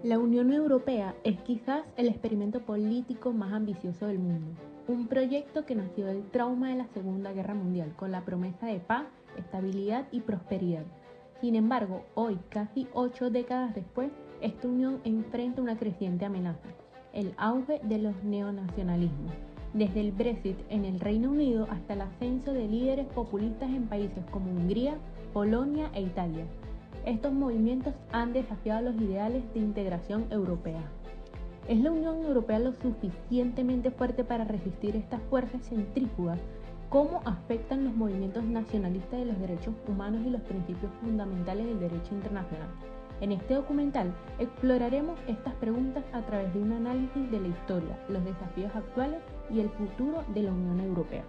La Unión Europea es quizás el experimento político más ambicioso del mundo, un proyecto que nació del trauma de la Segunda Guerra Mundial con la promesa de paz, estabilidad y prosperidad. Sin embargo, hoy, casi 8 décadas después, esta unión enfrenta una creciente amenaza, el auge de los neonacionalismos, desde el Brexit en el Reino Unido hasta el ascenso de líderes populistas en países como Hungría, Polonia e Italia. Estos movimientos han desafiado los ideales de integración europea. ¿Es la Unión Europea lo suficientemente fuerte para resistir estas fuerzas centrífugas? ¿Cómo afectan los movimientos nacionalistas de los derechos humanos y los principios fundamentales del derecho internacional? En este documental exploraremos estas preguntas a través de un análisis de la historia, los desafíos actuales y el futuro de la Unión Europea.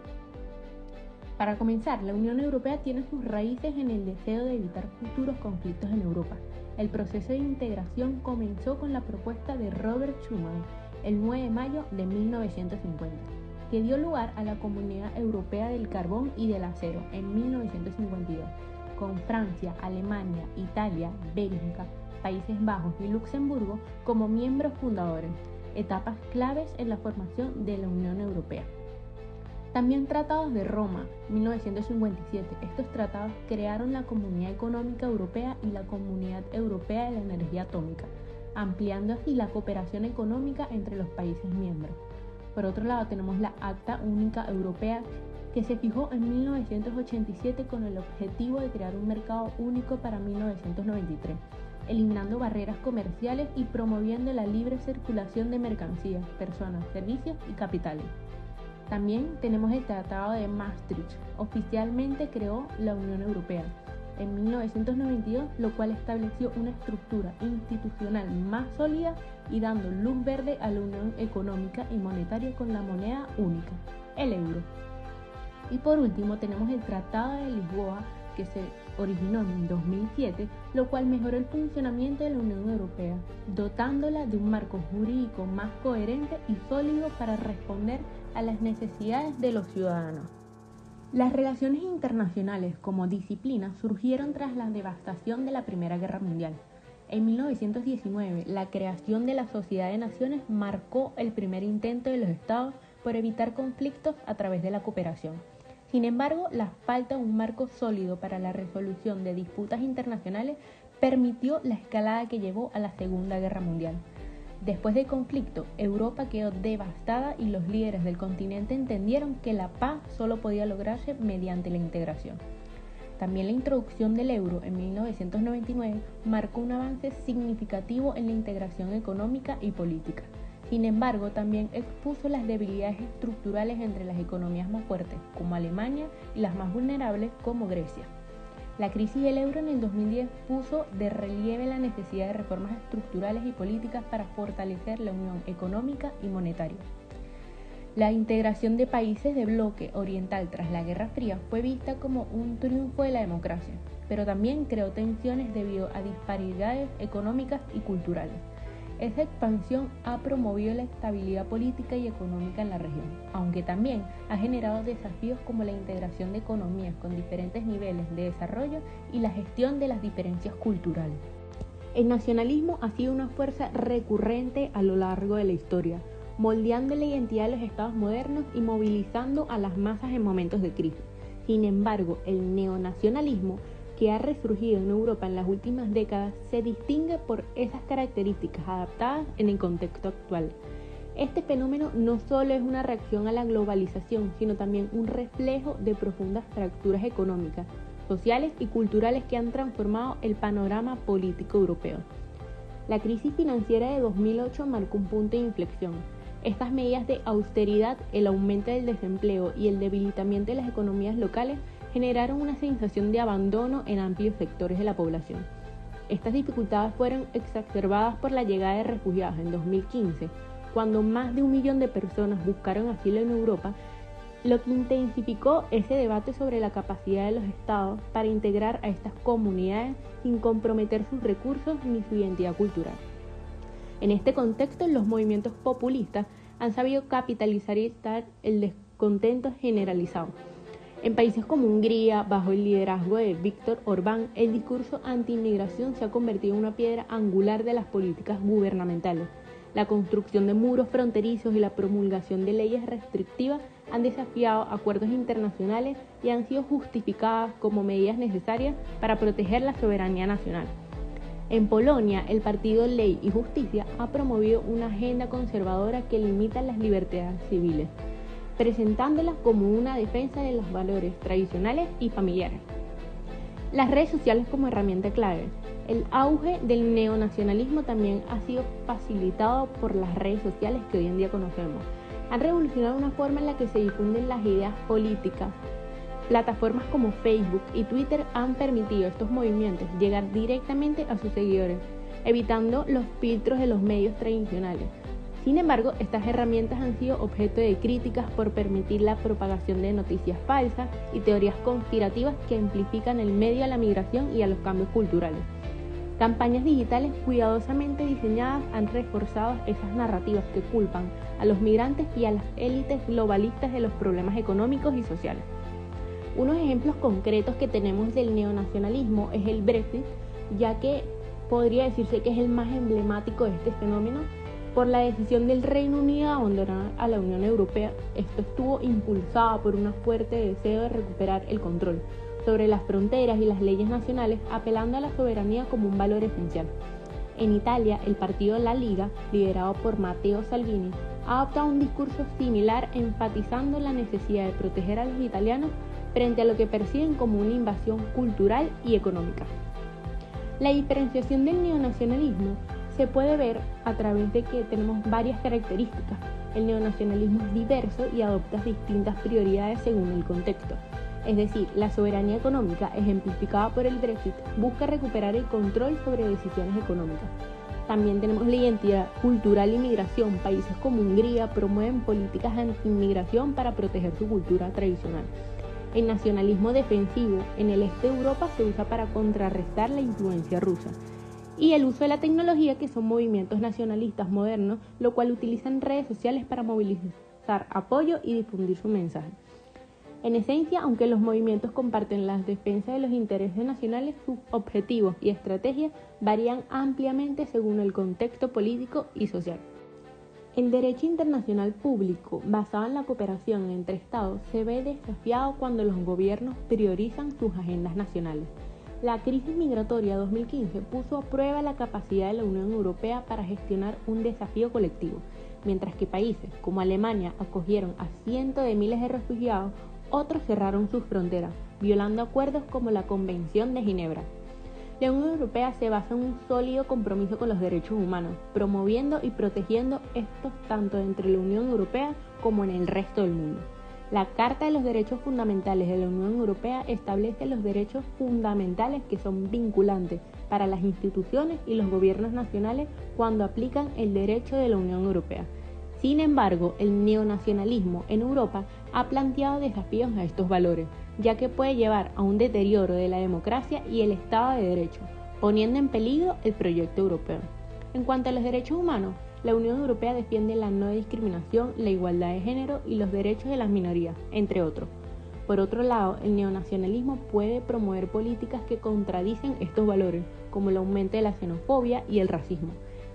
Para comenzar, la Unión Europea tiene sus raíces en el deseo de evitar futuros conflictos en Europa. El proceso de integración comenzó con la propuesta de Robert Schuman el 9 de mayo de 1950, que dio lugar a la Comunidad Europea del Carbón y del Acero en 1952, con Francia, Alemania, Italia, Bélgica, Países Bajos y Luxemburgo como miembros fundadores, etapas claves en la formación de la Unión Europea. También tratados de Roma, 1957. Estos tratados crearon la Comunidad Económica Europea y la Comunidad Europea de la Energía Atómica, ampliando así la cooperación económica entre los países miembros. Por otro lado, tenemos la Acta Única Europea, que se fijó en 1987 con el objetivo de crear un mercado único para 1993, eliminando barreras comerciales y promoviendo la libre circulación de mercancías, personas, servicios y capitales. También tenemos el Tratado de Maastricht, oficialmente creó la Unión Europea en 1992, lo cual estableció una estructura institucional más sólida y dando luz verde a la Unión Económica y Monetaria con la moneda única, el euro. Y por último tenemos el Tratado de Lisboa, que se originó en 2007, lo cual mejoró el funcionamiento de la Unión Europea, dotándola de un marco jurídico más coherente y sólido para responder a las necesidades de los ciudadanos. Las relaciones internacionales como disciplina surgieron tras la devastación de la Primera Guerra Mundial. En 1919, la creación de la Sociedad de Naciones marcó el primer intento de los Estados por evitar conflictos a través de la cooperación. Sin embargo, la falta de un marco sólido para la resolución de disputas internacionales permitió la escalada que llevó a la Segunda Guerra Mundial. Después del conflicto, Europa quedó devastada y los líderes del continente entendieron que la paz solo podía lograrse mediante la integración. También la introducción del euro en 1999 marcó un avance significativo en la integración económica y política. Sin embargo, también expuso las debilidades estructurales entre las economías más fuertes, como Alemania, y las más vulnerables, como Grecia. La crisis del euro en el 2010 puso de relieve la necesidad de reformas estructurales y políticas para fortalecer la unión económica y monetaria. La integración de países de bloque oriental tras la Guerra Fría fue vista como un triunfo de la democracia, pero también creó tensiones debido a disparidades económicas y culturales. Esa expansión ha promovido la estabilidad política y económica en la región, aunque también ha generado desafíos como la integración de economías con diferentes niveles de desarrollo y la gestión de las diferencias culturales. El nacionalismo ha sido una fuerza recurrente a lo largo de la historia, moldeando la identidad de los estados modernos y movilizando a las masas en momentos de crisis. Sin embargo, el neonacionalismo, que ha resurgido en Europa en las últimas décadas, se distingue por esas características adaptadas en el contexto actual. Este fenómeno no solo es una reacción a la globalización, sino también un reflejo de profundas fracturas económicas, sociales y culturales que han transformado el panorama político europeo. La crisis financiera de 2008 marcó un punto de inflexión. Estas medidas de austeridad, el aumento del desempleo y el debilitamiento de las economías locales generaron una sensación de abandono en amplios sectores de la población. Estas dificultades fueron exacerbadas por la llegada de refugiados en 2015, cuando más de 1 millón de personas buscaron asilo en Europa, lo que intensificó ese debate sobre la capacidad de los estados para integrar a estas comunidades sin comprometer sus recursos ni su identidad cultural. En este contexto, los movimientos populistas han sabido capitalizar el descontento generalizado. En países como Hungría, bajo el liderazgo de Viktor Orbán, el discurso anti-inmigración se ha convertido en una piedra angular de las políticas gubernamentales. La construcción de muros fronterizos y la promulgación de leyes restrictivas han desafiado acuerdos internacionales y han sido justificadas como medidas necesarias para proteger la soberanía nacional. En Polonia, el partido Ley y Justicia ha promovido una agenda conservadora que limita las libertades civiles, presentándolas como una defensa de los valores tradicionales y familiares. Las redes sociales como herramienta clave. El auge del neonacionalismo también ha sido facilitado por las redes sociales que hoy en día conocemos. Han revolucionado una forma en la que se difunden las ideas políticas. Plataformas como Facebook y Twitter han permitido a estos movimientos llegar directamente a sus seguidores, evitando los filtros de los medios tradicionales. Sin embargo, estas herramientas han sido objeto de críticas por permitir la propagación de noticias falsas y teorías conspirativas que amplifican el medio a la migración y a los cambios culturales. Campañas digitales cuidadosamente diseñadas han reforzado esas narrativas que culpan a los migrantes y a las élites globalistas de los problemas económicos y sociales. Unos ejemplos concretos que tenemos del neonacionalismo es el Brexit, ya que podría decirse que es el más emblemático de este fenómeno. Por la decisión del Reino Unido de abandonar a la Unión Europea, esto estuvo impulsado por un fuerte deseo de recuperar el control sobre las fronteras y las leyes nacionales, apelando a la soberanía como un valor esencial. En Italia, el partido La Liga, liderado por Matteo Salvini, ha adoptado un discurso similar, enfatizando la necesidad de proteger a los italianos frente a lo que perciben como una invasión cultural y económica. La diferenciación del neonacionalismo se puede ver a través de que tenemos varias características. El neonacionalismo es diverso y adopta distintas prioridades según el contexto. Es decir, la soberanía económica, ejemplificada por el Brexit, busca recuperar el control sobre decisiones económicas. También tenemos la identidad cultural y migración. Países como Hungría promueven políticas anti-inmigración para proteger su cultura tradicional. El nacionalismo defensivo en el este de Europa se usa para contrarrestar la influencia rusa. Y el uso de la tecnología, que son movimientos nacionalistas modernos, lo cual utilizan redes sociales para movilizar apoyo y difundir su mensaje. En esencia, aunque los movimientos comparten las defensas de los intereses nacionales, sus objetivos y estrategias varían ampliamente según el contexto político y social. El derecho internacional público, basado en la cooperación entre Estados, se ve desafiado cuando los gobiernos priorizan sus agendas nacionales. La crisis migratoria 2015 puso a prueba la capacidad de la Unión Europea para gestionar un desafío colectivo. Mientras que países como Alemania acogieron a cientos de miles de refugiados, otros cerraron sus fronteras, violando acuerdos como la Convención de Ginebra. La Unión Europea se basa en un sólido compromiso con los derechos humanos, promoviendo y protegiendo estos tanto entre la Unión Europea como en el resto del mundo. La Carta de los Derechos Fundamentales de la Unión Europea establece los derechos fundamentales que son vinculantes para las instituciones y los gobiernos nacionales cuando aplican el derecho de la Unión Europea. Sin embargo, el neonacionalismo en Europa ha planteado desafíos a estos valores, ya que puede llevar a un deterioro de la democracia y el Estado de Derecho, poniendo en peligro el proyecto europeo. En cuanto a los derechos humanos, la Unión Europea defiende la no discriminación, la igualdad de género y los derechos de las minorías, entre otros. Por otro lado, el neonacionalismo puede promover políticas que contradicen estos valores, como el aumento de la xenofobia y el racismo.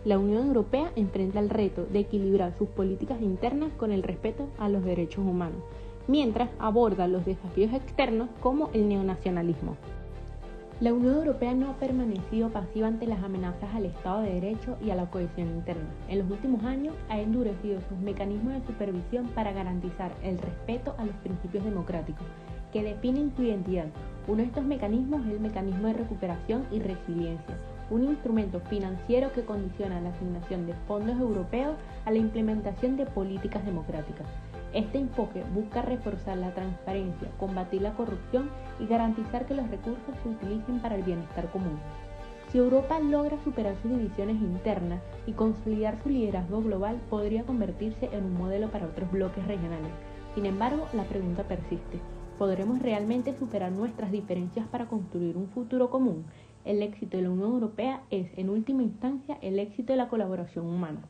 La Unión Europea enfrenta el reto de equilibrar sus políticas internas con el respeto a los derechos humanos, mientras aborda los desafíos externos como el neonacionalismo. La Unión Europea no ha permanecido pasiva ante las amenazas al Estado de Derecho y a la cohesión interna. En los últimos años ha endurecido sus mecanismos de supervisión para garantizar el respeto a los principios democráticos que definen su identidad. Uno de estos mecanismos es el mecanismo de recuperación y resiliencia, un instrumento financiero que condiciona la asignación de fondos europeos a la implementación de políticas democráticas. Este enfoque busca reforzar la transparencia, combatir la corrupción y garantizar que los recursos se utilicen para el bienestar común. Si Europa logra superar sus divisiones internas y consolidar su liderazgo global, podría convertirse en un modelo para otros bloques regionales. Sin embargo, la pregunta persiste: ¿podremos realmente superar nuestras diferencias para construir un futuro común? El éxito de la Unión Europea es, en última instancia, el éxito de la colaboración humana.